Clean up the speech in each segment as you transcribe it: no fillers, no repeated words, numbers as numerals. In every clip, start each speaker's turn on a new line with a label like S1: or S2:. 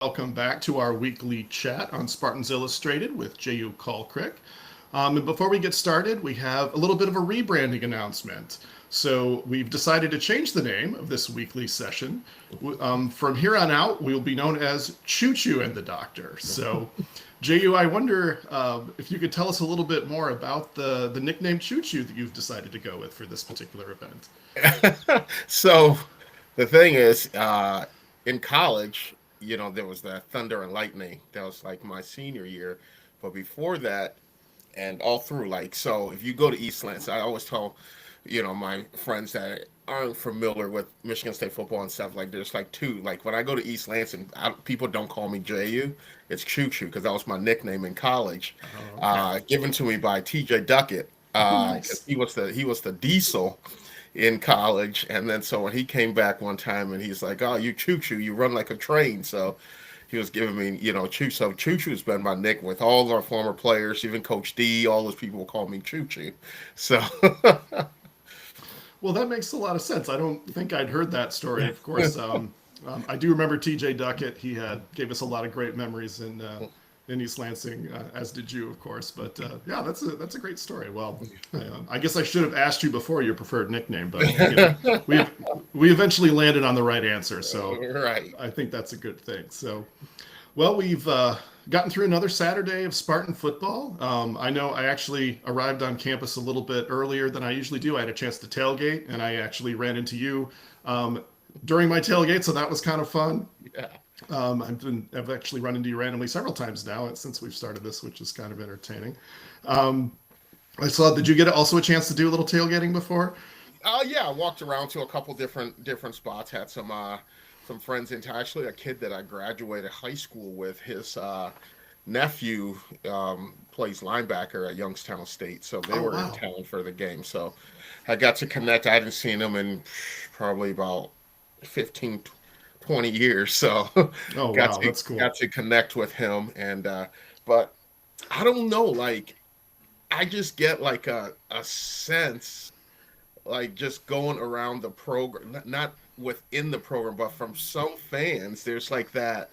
S1: welcome back to our weekly chat on Spartans Illustrated with J.U. Colcrick. And before we get started, we have a little bit of a rebranding announcement. So we've decided to change the name of this weekly session. From here on out, we'll be known as Choo and the Doctor. So, J.U., I wonder if you could tell us a little bit more about the nickname Choo that you've decided to go with for this particular event.
S2: So the thing is, in college, there was that Thunder and Lightning. That was like my senior year. But before that, and all through, so if you go to East Lansing, I always tell, my friends that aren't familiar with Michigan State football and stuff, like there's like two. Like when I go to East Lansing, people don't call me JU. It's Choo because that was my nickname in college,
S1: Oh, okay.
S2: given to me by TJ Duckett.
S1: Oh,
S2: 'Cause
S1: nice.
S2: he was the diesel in college. And then so when he came back one time and he's like, "Oh, you choo, you run like a train." So he was giving me, choo. So choo's been my nick with all our former players, even Coach D. All those people call me choo. So
S1: Well, that makes a lot of sense. I don't think I'd heard that story. Of course, I do remember T.J. Duckett. He had gave us a lot of great memories in East Lansing, as did you, of course. But yeah, that's a great story. Well, I guess I should have asked you before your preferred nickname, but we we eventually landed on the right answer, so
S2: right.
S1: I think that's a good thing. So, well, we've gotten through another Saturday of Spartan football. I know I actually arrived on campus a little bit earlier than I usually do. I had a chance to tailgate, and I actually ran into you during my tailgate, so that was kind of fun.
S2: Yeah.
S1: I've actually run into you randomly several times now since we've started this, which is kind of entertaining. Um, I saw. Did you get also a chance to do a little tailgating before?
S2: Yeah, I walked around to a couple different spots. Had some friends into actually a kid that I graduated high school with. His nephew plays linebacker at Youngstown State, so they
S1: Oh
S2: were in
S1: wow!
S2: town for the game. So I got to connect. I hadn't seen him in probably about 15, 20 years, so
S1: Oh
S2: got
S1: wow!
S2: to
S1: That's cool.
S2: got to connect with him. And but I don't know, like I just get like a sense, like just going around the program, not within the program, but from some fans, there's like that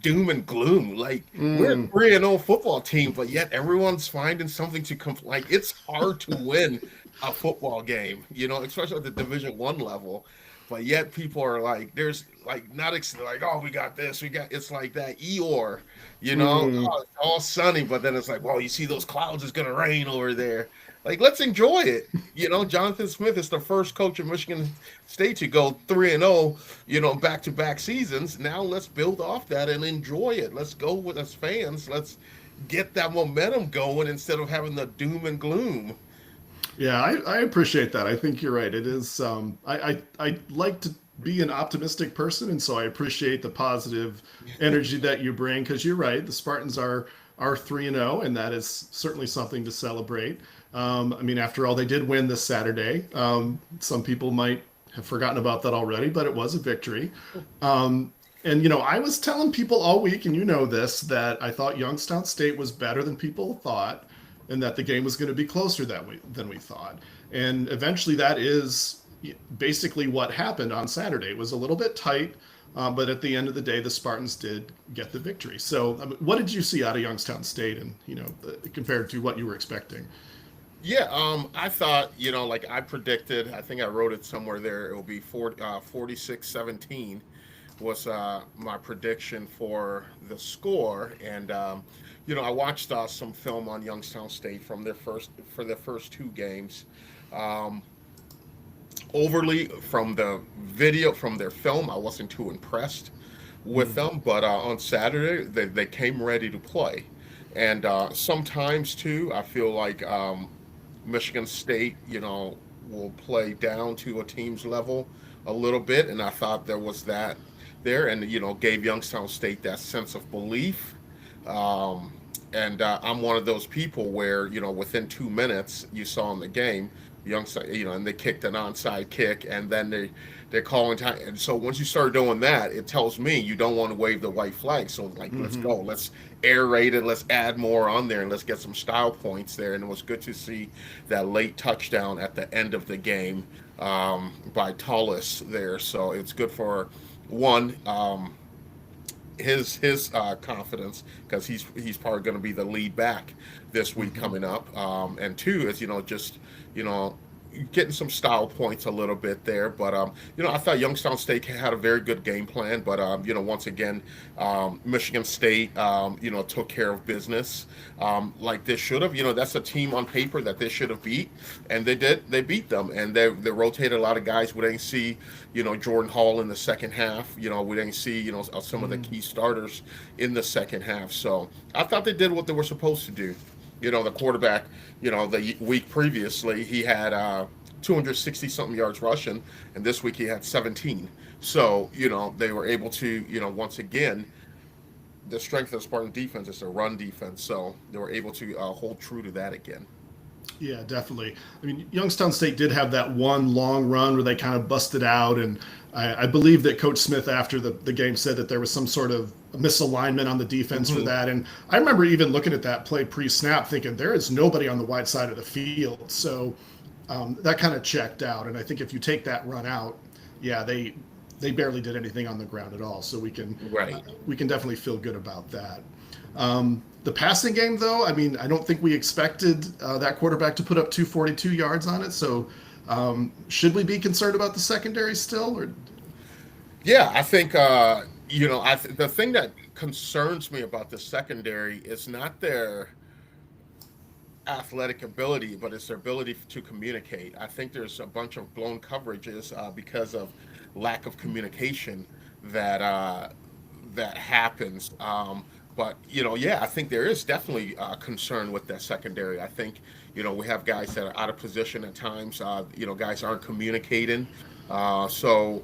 S2: doom and gloom. Like we're a
S1: Mm,
S2: 3-0 football team, but yet everyone's finding something to like it's hard to win a football game, especially at the Division 1 level. But yet people are like, there's like not like, oh, we got this, we got it's like that Eeyore,
S1: mm.
S2: oh, it's all sunny, but then it's like, well, you see those clouds, it's gonna rain over there. Like, let's enjoy it. Jonathan Smith is the first coach of Michigan State to go 3-0, back to back seasons. Now let's build off that and enjoy it. Let's go with us fans. Let's get that momentum going instead of having the doom and gloom.
S1: Yeah, I appreciate that. I think you're right. It is. I like to be an optimistic person, and so I appreciate the positive energy that you bring. Because you're right, the Spartans are 3-0, and that is certainly something to celebrate. I mean, after all, they did win this Saturday. Some people might have forgotten about that already, but it was a victory. And I was telling people all week, and you know this, that I thought Youngstown State was better than people thought, and that the game was going to be closer than we thought. And eventually, that is basically what happened on Saturday. It was a little bit tight, but at the end of the day, the Spartans did get the victory. So, I mean, what did you see out of Youngstown State, and compared to what you were expecting?
S2: Yeah, I thought, like I predicted, I think I wrote it somewhere there, it will be 46-17 was my prediction for the score. And, I watched some film on Youngstown State for their first two games. Um, Overly from the video, from their film, I wasn't too impressed with
S1: Mm,
S2: them. But on Saturday, they came ready to play. And sometimes, too, I feel like Michigan State, will play down to a team's level a little bit, and I thought there was that there, and gave Youngstown State that sense of belief. Um, and I'm one of those people where within 2 minutes you saw in the game, Youngstown, and they kicked an onside kick, and then they're calling time. And so once you start doing that, it tells me you don't want to wave the white flag. So like, let's
S1: mm-hmm.
S2: go, let's aerate it, let's add more on there, and let's get some style points there. And it was good to see that late touchdown at the end of the game by Tullis there. So it's good for one. his confidence because he's probably going to be the lead back this week
S1: Hmm.
S2: coming up. And two is just you know getting some style points a little bit there. But I thought Youngstown State had a very good game plan. But once again, Michigan State took care of business like they should have. That's a team on paper that they should have beat, and they did. They beat them, and they rotated a lot of guys. We didn't see Jordan Hall in the second half. We didn't see some of the key starters in the second half. So I thought they did what they were supposed to do. The quarterback, the week previously, he had 260 something yards rushing, and this week he had 17. So, they were able to, once again, the strength of the Spartan defense is a run defense. So they were able to hold true to that again.
S1: Yeah, definitely. I mean, Youngstown State did have that one long run where they kind of busted out, and I believe that Coach Smith after the game said that there was some sort of misalignment on the defense for
S2: Hmm.
S1: that. And I remember even looking at that play pre-snap, thinking there is nobody on the wide side of the field. So that kind of checked out. And I think if you take that run out, yeah, they barely did anything on the ground at all. So
S2: Right.
S1: we can definitely feel good about that. The passing game, though, I mean, I don't think we expected that quarterback to put up 242 yards on it. So, should we be concerned about the secondary still? Or
S2: Yeah, I think the thing that concerns me about the secondary is not their athletic ability, but it's their ability to communicate. I think there's a bunch of blown coverages because of lack of communication that happens. But yeah, I think there is definitely concern with that secondary. I think we have guys that are out of position at times. Guys aren't communicating. So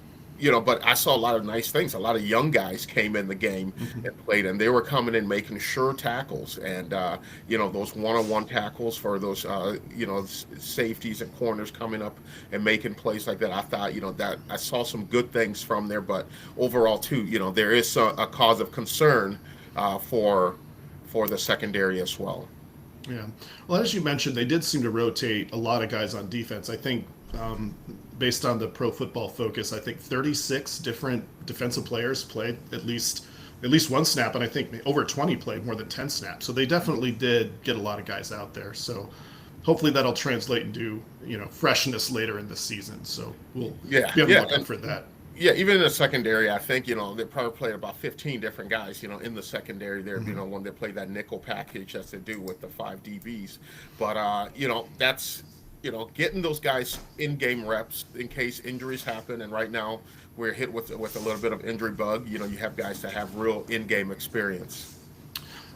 S2: but I saw a lot of nice things. A lot of young guys came in the game
S1: Mhm.
S2: and played, and they were coming in making sure tackles and those one-on-one tackles for those safeties and corners coming up and making plays like that. I thought that I saw some good things from there, but overall too, there is a cause of concern for the secondary as well.
S1: Yeah. Well, as you mentioned, they did seem to rotate a lot of guys on defense. I think, based on the Pro Football Focus, I think 36 different defensive players played at least one snap, and I think over 20 played more than 10 snaps. So they definitely did get a lot of guys out there. So hopefully that'll translate into freshness later in the season. So we'll
S2: Yeah,
S1: be on the
S2: yeah,
S1: lookout for that.
S2: yeah, even in the secondary, I think they probably played about 15 different guys, in the secondary there.
S1: Mhm.
S2: When they play that nickel package as they do with the five DBs. But that's getting those guys in game reps in case injuries happen. And right now we're hit with a little bit of injury bug. You have guys that have real in game experience.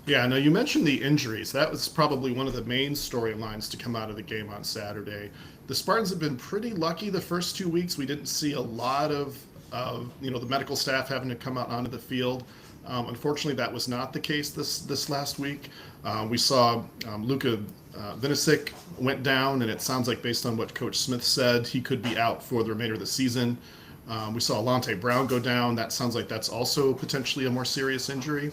S1: Yeah, now you mentioned the injuries. That was probably one of the main storylines to come out of the game on Saturday. The Spartans have been pretty lucky the first 2 weeks. We didn't see a lot of the medical staff having to come out onto the field. Unfortunately, that was not the case this last week. We saw Luka Vinicic went down, and it sounds like based on what Coach Smith said, he could be out for the remainder of the season. We saw Alante Brown go down. That sounds like that's also potentially a more serious injury.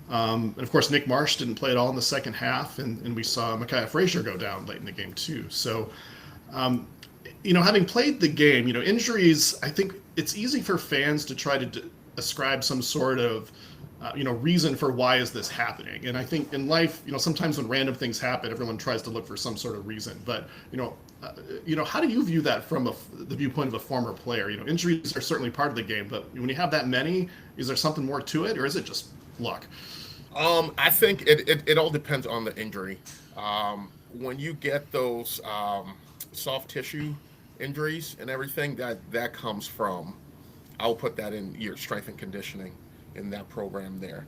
S1: And of course, Nick Marsh didn't play at all in the second half, and we saw Micaiah Frazier go down late in the game too. So, having played the game, injuries, I think it's easy for fans to try to ascribe some sort of, reason for why is this happening. And I think in life, sometimes when random things happen, everyone tries to look for some sort of reason. But, how do you view that from the viewpoint of a former player? Injuries are certainly part of the game, but when you have that many, is there something more to it, or is it just luck?
S2: I think it all depends on the injury. When you get those soft tissue injuries and everything, that comes from, I'll put that in your strength and conditioning in that program there.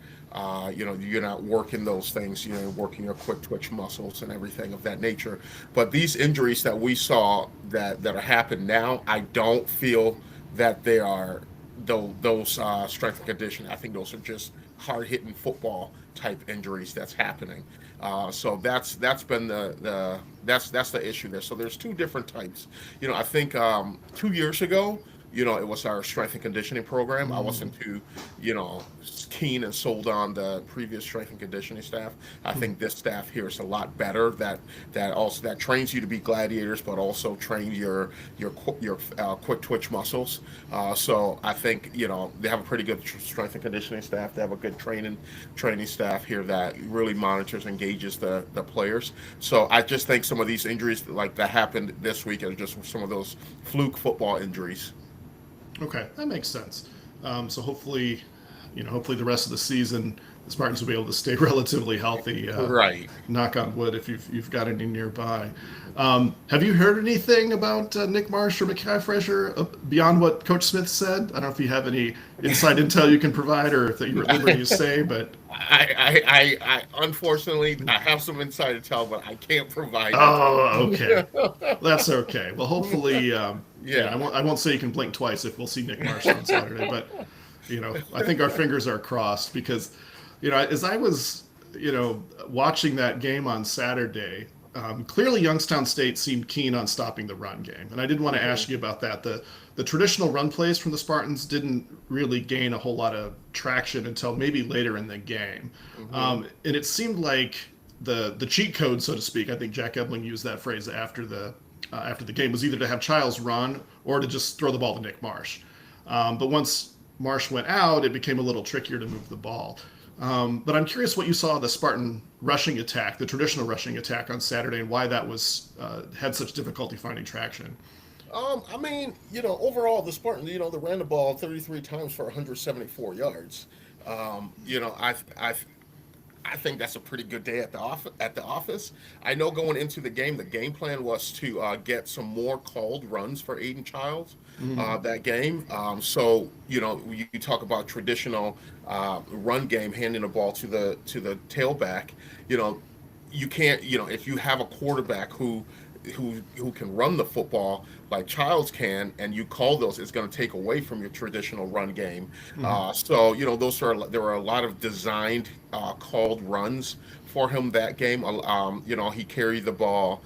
S2: You're not working those things, working your quick twitch muscles and everything of that nature. But these injuries that we saw that are happening now, I don't feel that they are those strength and conditioning. I think those are just hard hitting football type injuries that's happening. So that's been that's the issue there. So there's two different types. I think 2 years ago, it was our strength and conditioning program. I wasn't too keen and sold on the previous strength and conditioning staff. I think this staff here is a lot better. That trains you to be gladiators, but also train your quick twitch muscles. So I think they have a pretty good strength and conditioning staff. They have a good training staff here that really monitors and gauges the players. So I just think some of these injuries like that happened this week are just some of those fluke football injuries.
S1: Okay, that makes sense. So hopefully, hopefully the rest of the season, the Spartans will be able to stay relatively healthy.
S2: Right.
S1: Knock on wood, if you've got any nearby. Have you heard anything about Nick Marsh or Mekhi Frazier beyond what Coach Smith said? I don't know if you have any inside intel you can provide, or if you're at liberty to say, but.
S2: I unfortunately I have some insider tell, but I can't provide it.
S1: Oh, okay. That's okay. Well, hopefully,
S2: Yeah.
S1: I won't say you can blink twice if we'll see Nick Marsh on Saturday, but I think our fingers are crossed because, as I was, watching that game on Saturday, clearly Youngstown State seemed keen on stopping the run game, and I did want to ask you about that. The traditional run plays from the Spartans didn't really gain a whole lot of traction until maybe later in the game, and it seemed like the cheat code, so to speak. I think Jack Ebling used that phrase after the game, was either to have Childs run or to just throw the ball to Nick Marsh. But once Marsh went out, it became a little trickier to move the ball. But I'm curious what you saw of the Spartan rushing attack, the traditional rushing attack on Saturday, and why that was had such difficulty finding traction.
S2: I mean, overall the Spartans, they ran the ball 33 times for 174 yards. I think that's a pretty good day at the office. I know going into the game plan was to get some more called runs for Aiden Childs that game. So you talk about traditional run game, handing the ball to the tailback. You can't. If you have a quarterback who can run the football like Childs can, and you call those, it's going to take away from your traditional run game. So there were a lot of designed called runs for him that game. He carried the ball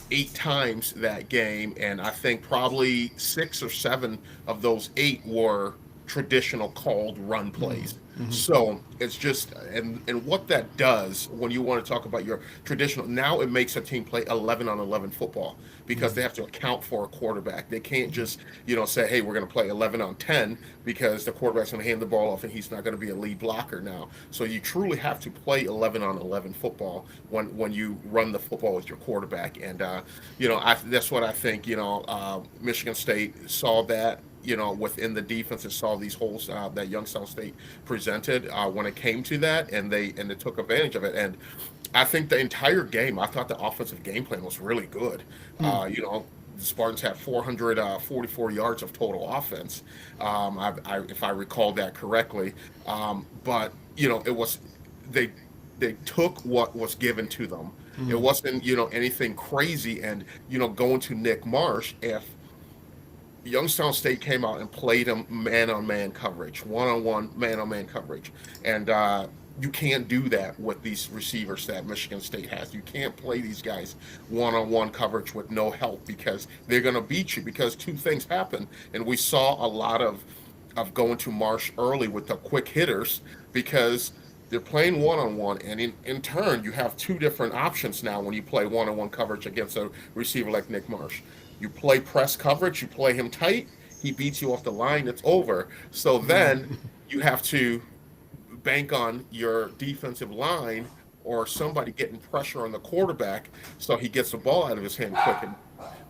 S2: 8 times that game, and I think probably 6 or 7 of those 8 were traditional called run plays. So it's just and what that does when you want to talk about your traditional, now it makes a team play 11 on 11 football because they have to account for a quarterback. They can't just say, hey, we're going to play 11 on 10 because the quarterback's going to hand the ball off and he's not going to be a lead blocker now. So you truly have to play 11 on 11 football when you run the football with your quarterback. And that's what I think. Michigan State saw that within the defense, and saw these holes that Youngstown State presented when it came to that, and they took advantage of it. And I think the entire game, I thought the offensive game plan was really good. The Spartans had 444 yards of total offense, if I recall that correctly. But it was they took what was given to them. It wasn't anything crazy. And going to Nick Marsh, if Youngstown State came out and played him man-on-man coverage, one-on-one man-on-man coverage, and you can't do that with these receivers that Michigan State has. You can't play these guys one-on-one coverage with no help because they're going to beat you. Because 2 things happen, and we saw a lot of going to Marsh early with the quick hitters because they're playing one-on-one, and in turn, you have 2 different options now when you play one-on-one coverage against a receiver like Nick Marsh. You play press coverage, you play him tight, he beats you off the line, it's over. So then you have to bank on your defensive line or somebody getting pressure on the quarterback so he gets the ball out of his hand quick.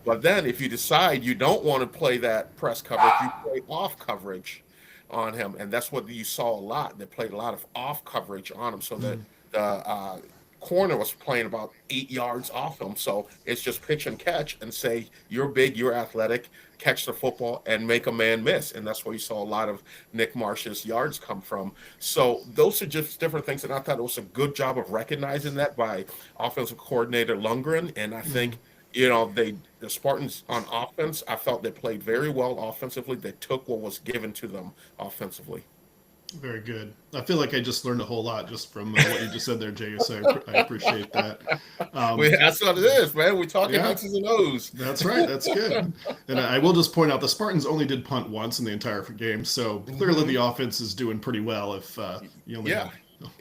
S2: But then if you decide you don't want to play that press coverage, you play off coverage on him. And that's what you saw a lot. They played a lot of off coverage on him so that the corner was playing about 8 yards off him. So it's just pitch and catch and say, you're big, you're athletic, catch the football and make a man miss. And that's where you saw a lot of Nick Marsh's yards come from. So those are just different things. And I thought it was a good job of recognizing that by offensive coordinator Lundgren. And I think, the Spartans on offense, I felt they played very well offensively. They took what was given to them offensively.
S1: Very good. I feel like I just learned a whole lot just from what you just said there, Jay. So I appreciate that. Um,
S2: That's what it is, man. We're talking
S1: yeah,
S2: X's and O's.
S1: that's right. That's good. And I will just point out the Spartans only did punt once in the entire game, so clearly the
S2: Hmm.
S1: offense is doing pretty well if you
S2: Yeah,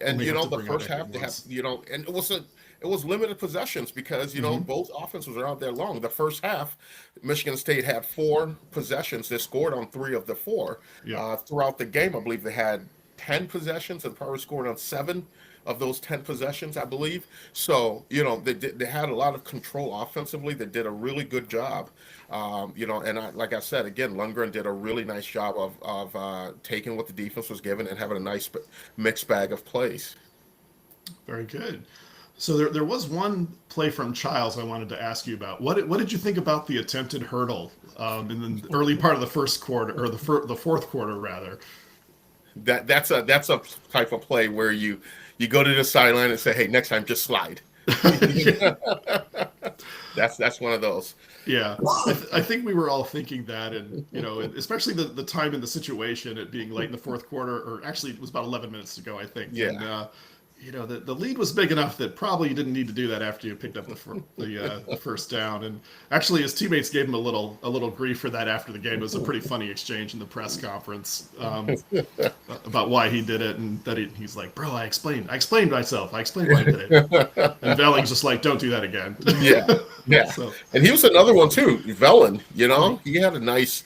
S2: and
S1: only have to
S2: the
S1: bring out
S2: first
S1: Eddie
S2: half they have
S1: once.
S2: and it was limited possessions because
S1: Hmm.
S2: both offenses were out there long. The first half, Michigan State had 4 possessions. They scored on 3 of the 4.
S1: Yeah.
S2: Throughout the game, I believe they had 10 possessions and probably scored on 7 of those 10 possessions, I believe. So they had a lot of control offensively. They did a really good job. And like I said again, Lundgren did a really nice job of taking what the defense was given and having a nice mixed bag of plays.
S1: Very good. So there was one play from Childs I wanted to ask you about. What did you think about the attempted hurdle in the early part of the first quarter, or the fourth quarter rather?
S2: That's a type of play where you go to the sideline and say, "Hey, next time just slide." That's one of those.
S1: Yeah, I think we were all thinking that, and especially the time in the situation, it being late in the fourth quarter, or actually it was about 11 minutes to go, I think, and
S2: Yeah.
S1: the lead was big enough that probably you didn't need to do that after you picked up the first down. And actually, his teammates gave him a little grief for that after the game. It was a pretty funny exchange in the press conference about why he did it, and that he's like, "Bro, I explained myself, I explained why I did it." And Velling's just like, "Don't do that again."
S2: Yeah, yeah.
S1: So.
S2: And he was another one too. Velen,
S1: Mhm.
S2: he had a nice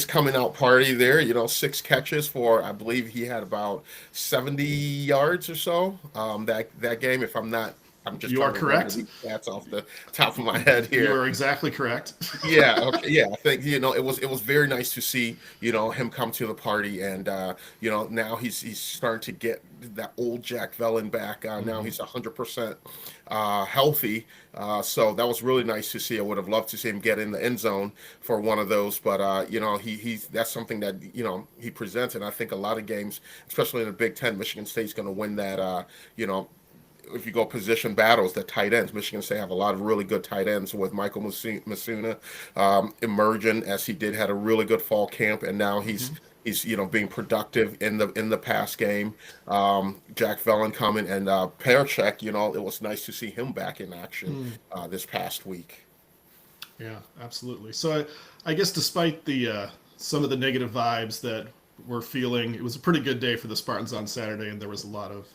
S2: coming out party there. 6 catches for, I believe he had about 70 yards or so. That game, if I'm not, I'm just
S1: You are
S2: trying to remember
S1: correct.
S2: the stats off the top of my head
S1: You
S2: here.
S1: are exactly correct.
S2: Yeah, okay, yeah. I think it was very nice to see him come to the party, and now he's starting to get that old Jack Velen back. Now
S1: Mhm.
S2: he's 100% healthy, so that was really nice to see. I would have loved to see him get in the end zone for one of those, but he's that's something that he presents, and I think a lot of games, especially in the Big Ten, Michigan State's going to win that. You know, if you go position battles, the tight ends, Michigan State have a lot of really good tight ends with Michael Masuna emerging as he had a really good fall camp, and now he's
S1: Mhm.
S2: he's being productive in the pass game. Jack Velen coming and Perchek, it was nice to see him back in action
S1: Mm.
S2: this past week.
S1: Yeah, absolutely. So I guess despite the some of the negative vibes that we're feeling, it was a pretty good day for the Spartans on Saturday, and there was a lot of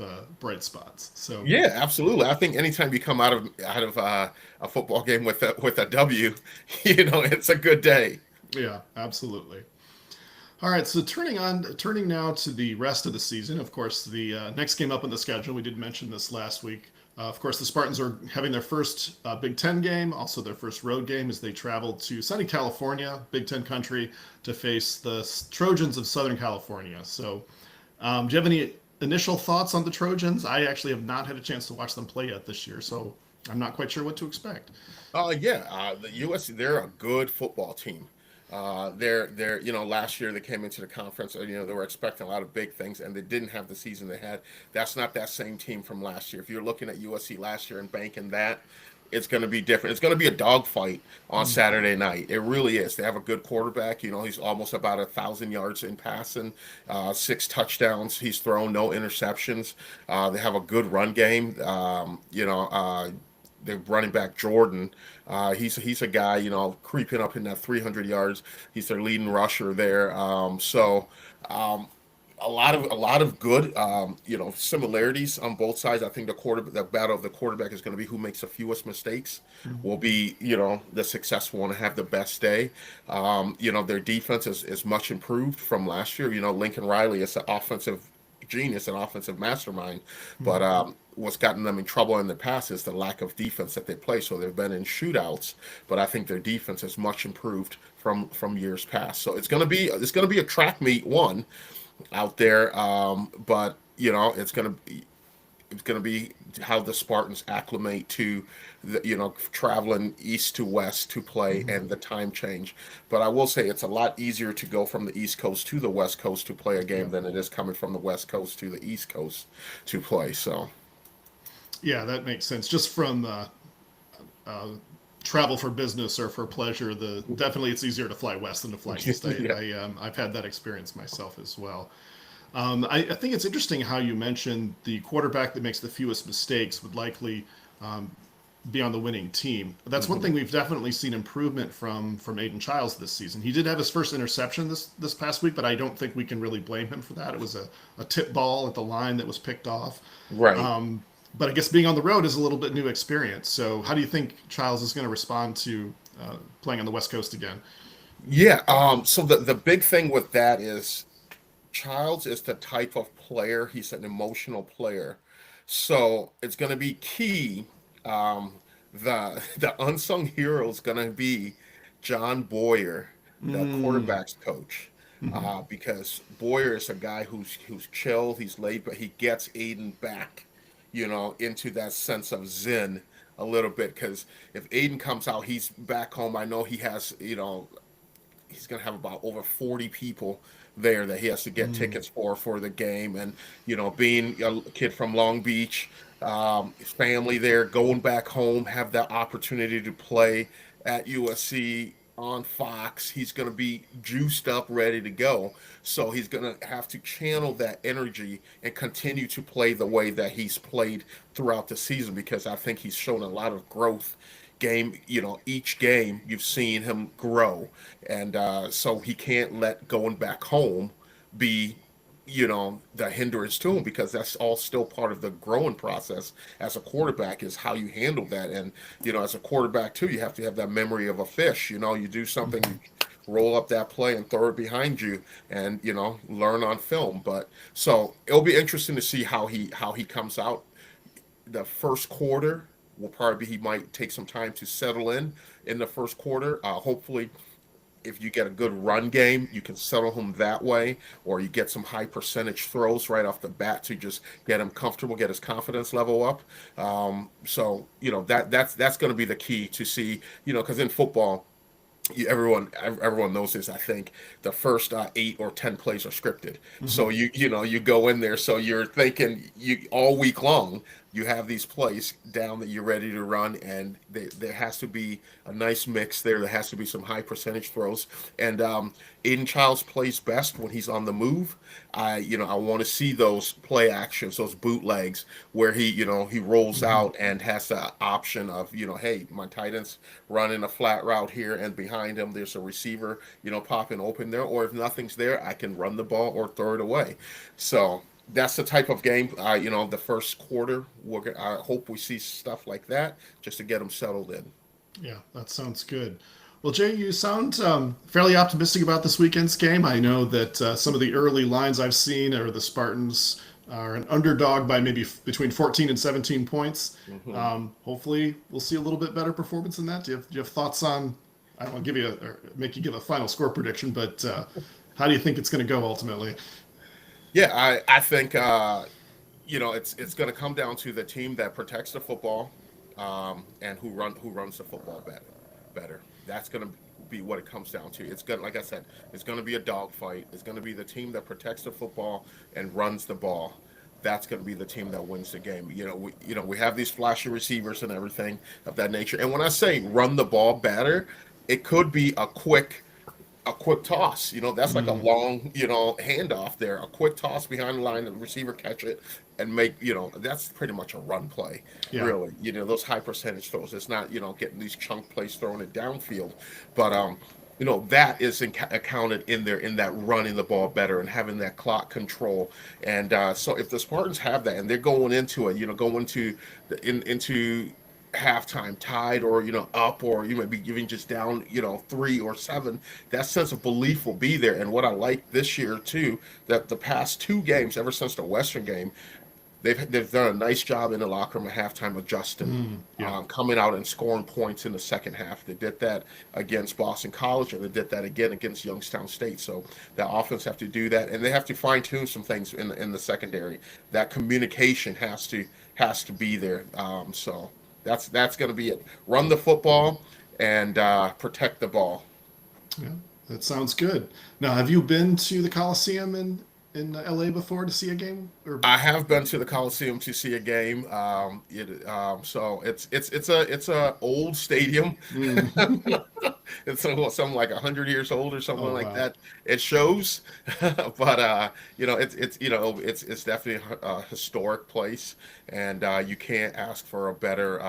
S1: bright spots. So
S2: Yeah, absolutely. I think anytime you come out of a football game with a W, it's a good day.
S1: yeah, absolutely. All right, so turning now to the rest of the season. Of course, the next game up on the schedule. We did mention this last week. Of course, the Spartans are having their first Big Ten game, also their first road game as they travel to sunny California, Big Ten country, to face the Trojans of Southern California. So, do you have any initial thoughts on the Trojans? I actually have not had a chance to watch them play yet this year, so I'm not quite sure what to expect.
S2: Yeah, the USC, they're a good football team. They're last year they came into the conference, they were expecting a lot of big things, and they didn't have the season they had. That's not that same team from last year. If you're looking at USC last year and banking that, it's going to be different. It's going to be a dogfight on
S1: Mm.
S2: Saturday night. It really is. They have a good quarterback. He's almost about 1,000 yards in passing, 6 touchdowns. He's thrown no interceptions. They have a good run game. The running back Jordan. He's a guy creeping up in that 300 yards. He's their leading rusher there. Um, a lot of good similarities on both sides. I think the battle of the quarterback is going to be who makes the fewest mistakes.
S1: Mhm.
S2: Will be the successful one and have the best day. Their defense is much improved from last year. Lincoln Riley is an offensive genius, an offensive mastermind, but
S1: Mhm.
S2: what's gotten them in trouble in the past is the lack of defense that they play. So they've been in shootouts, but I think their defense is much improved from years past. So it's gonna be a track meet one out there, but it's gonna be how the Spartans acclimate to traveling east to west to play
S1: Mhm.
S2: and the time change. But I will say it's a lot easier to go from the East Coast to the West Coast to play a
S1: Yeah.
S2: game than it is coming from the West Coast to the East Coast to play. So
S1: Yeah, that makes sense. Just from uh, travel for business or for pleasure, the definitely it's easier to fly west than to fly east.
S2: yeah.
S1: I've had that experience myself as well. I think it's interesting how you mentioned the quarterback that makes the fewest mistakes would likely um, be on the winning team. That's one
S2: Hmm.
S1: thing we've definitely seen improvement from Aiden Childs this season. He did have his first interception this past week, but I don't think we can really blame him for that. It was a tip ball at the line that was picked off.
S2: Right.
S1: Um, but I guess being on the road is a little bit new experience. So how do you think Childs is going to respond to playing on the West Coast again?
S2: Yeah. So the big thing with that is Childs is the type of player, he's an emotional player. So it's going to be key. Um, the unsung hero is going to be John Boyer, the
S1: Mm.
S2: quarterback's coach.
S1: Hmm.
S2: Because Boyer is a guy who's chill, he's laid, but he gets Aiden back, into that sense of zen a little bit. Because if Aiden comes out, he's back home. I know he has, he's going to have about over 40 people there that he has to get
S1: Mm.
S2: tickets for the game. And being a kid from Long Beach, his family there, going back home, have that opportunity to play at USC on Fox. He's going to be juiced up, ready to go. So he's going to have to channel that energy and continue to play the way that he's played throughout the season, because I think he's shown a lot of growth game. Each game you've seen him grow. And so he can't let going back home be, the hindrance to him, because that's all still part of the growing process as a quarterback, is how you handle that. And as a quarterback too, you have to have that memory of a fish. You do something, you roll up that play and throw it behind you, and learn on film. But so it'll be interesting to see how he comes out. The first quarter will probably be, he might take some time to settle in the first quarter. Hopefully, if you get a good run game, you can settle him that way, or you get some high percentage throws right off the bat to just get him comfortable, get his confidence level up. That's going to be the key to see, because in football, everyone knows this. I think the first 8 or 10 plays are scripted.
S1: Hmm.
S2: So you go in there, so you're thinking, you all week long you have these plays down that you're ready to run, and there has to be a nice mix there. There has to be some high percentage throws, and Aiden Childs plays best when he's on the move. I want to see those play actions, those bootlegs, where he rolls
S1: Hmm.
S2: out and has the option of, hey, my tight end's running a flat route here, and behind him there's a receiver, popping open there. Or if nothing's there, I can run the ball or throw it away. So that's the type of game. The first quarter, I hope we see stuff like that just to get them settled in.
S1: Yeah, that sounds good. Well, Jay, you sound fairly optimistic about this weekend's game. I know that some of the early lines I've seen are the Spartans are an underdog by maybe between 14 and 17 points.
S2: Hmm.
S1: Hopefully, we'll see a little bit better performance than that. Do you have thoughts on? I don't want to give you or make you give a final score prediction, but how do you think it's going to go ultimately?
S2: Yeah, I think it's going to come down to the team that protects the football, and who runs the football better. That's going to be what it comes down to. It's going, like I said, it's going to be a dogfight. It's going to be the team that protects the football and runs the ball. That's going to be the team that wins the game. We have these flashy receivers and everything of that nature. And when I say run the ball better, it could be a quick toss. That's like a
S1: Mm,
S2: long, handoff there. A quick toss behind the line, and the receiver catch it and make, that's pretty much a run play,
S1: yeah.
S2: really. Those high percentage throws. It's not, getting these chunk plays throwing it downfield, but that is accounted in there, in that running the ball better and having that clock control. And so if the Spartans have that, and they're going into it, going to into halftime tied, or up, or you might be giving just down 3 or 7, that sense of belief will be there. And what I like this year too, that the past 2 games, ever since the Western game, they've done a nice job in the locker room at halftime adjusting,
S1: Mm, yeah.
S2: coming out and scoring points in the second half. They did that against Boston College, and they did that again against Youngstown State. So the offense have to do that, and they have to fine tune some things in the secondary. That communication has to be there. So that's going to be it. Run the football and protect the ball.
S1: Yeah, that sounds good. Now, have you been to the Coliseum in LA before to see a game? Or
S2: I have been to the Coliseum to see a game. So it's a old stadium.
S1: mm.
S2: It's something like 100 years old or something
S1: Oh
S2: like
S1: wow.
S2: that. It shows, but it's definitely a historic place, and you can't ask for a better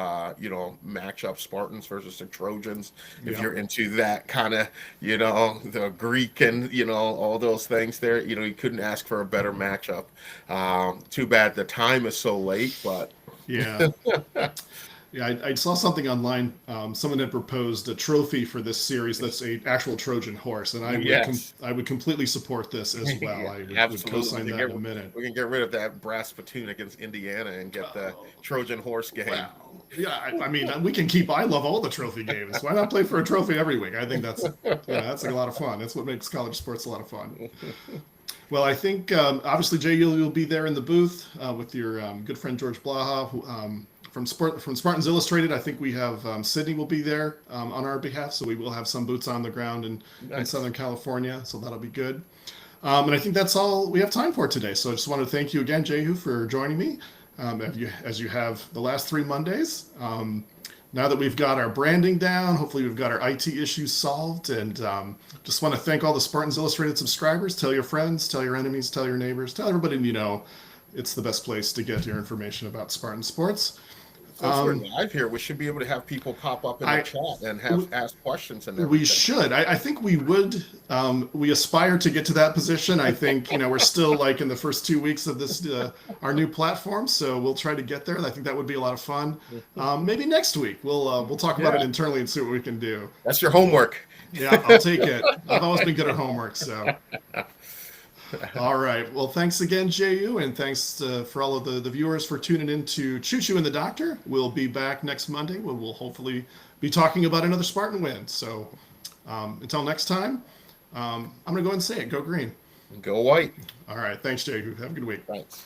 S2: matchup. Spartans versus the Trojans. If
S1: Yep.
S2: you're into that kind of the Greek and all those things there, you couldn't ask for a better matchup. Too bad the time is so late, but
S1: Yeah. Yeah, I saw something online. Someone had proposed a trophy for this series that's a actual Trojan horse, and
S2: yes.
S1: I would completely support this as well.
S2: Yeah,
S1: I would
S2: absolutely.
S1: co-sign that in a minute.
S2: We can get rid of that brass spittoon against Indiana and get the
S1: Oh,
S2: Trojan horse game.
S1: wow. Yeah, I mean, we can keep. I love all the trophy games. Why not play for a trophy every week? I think that's like a lot of fun. That's what makes college sports a lot of fun. Well, I think obviously Jay, you'll be there in the booth with your good friend George Blaha from Spartans Illustrated. I think we have Sydney will be there on our behalf, so we will have some boots on the ground in
S2: Nice.
S1: Southern California, so that'll be good. And I think that's all we have time for today. So I just want to thank you again, Jehu, for joining me as you have the last 3 Mondays. Now that we've got our branding down, hopefully we've got our IT issues solved, and just want to thank all the Spartans Illustrated subscribers. Tell your friends, tell your enemies, tell your neighbors, tell everybody you know. It's the best place to get your information about Spartan sports.
S2: Since we're
S1: Um,
S2: live here, we should be able to have people pop up in the
S1: I
S2: chat and have ask questions and
S1: We
S2: everything.
S1: should. I think we would. We aspire to get to that position. I think we're still like in the first 2 weeks of this our new platform, so we'll try to get there. I think that would be a lot of fun. Maybe next week we'll talk about it
S2: Yeah,
S1: internally and see what we can do.
S2: that's your homework.
S1: Yeah, I'll take it. I've always been good at homework, so. All right. Well, thanks again, JU, and thanks for all of the viewers for tuning in to Choo Choo and the Doctor. We'll be back next Monday when we'll hopefully be talking about another Spartan win. So until next time, I'm going to go ahead and say it. Go green.
S2: Go white.
S1: All right. Thanks, JU. Have a good week.
S2: Thanks.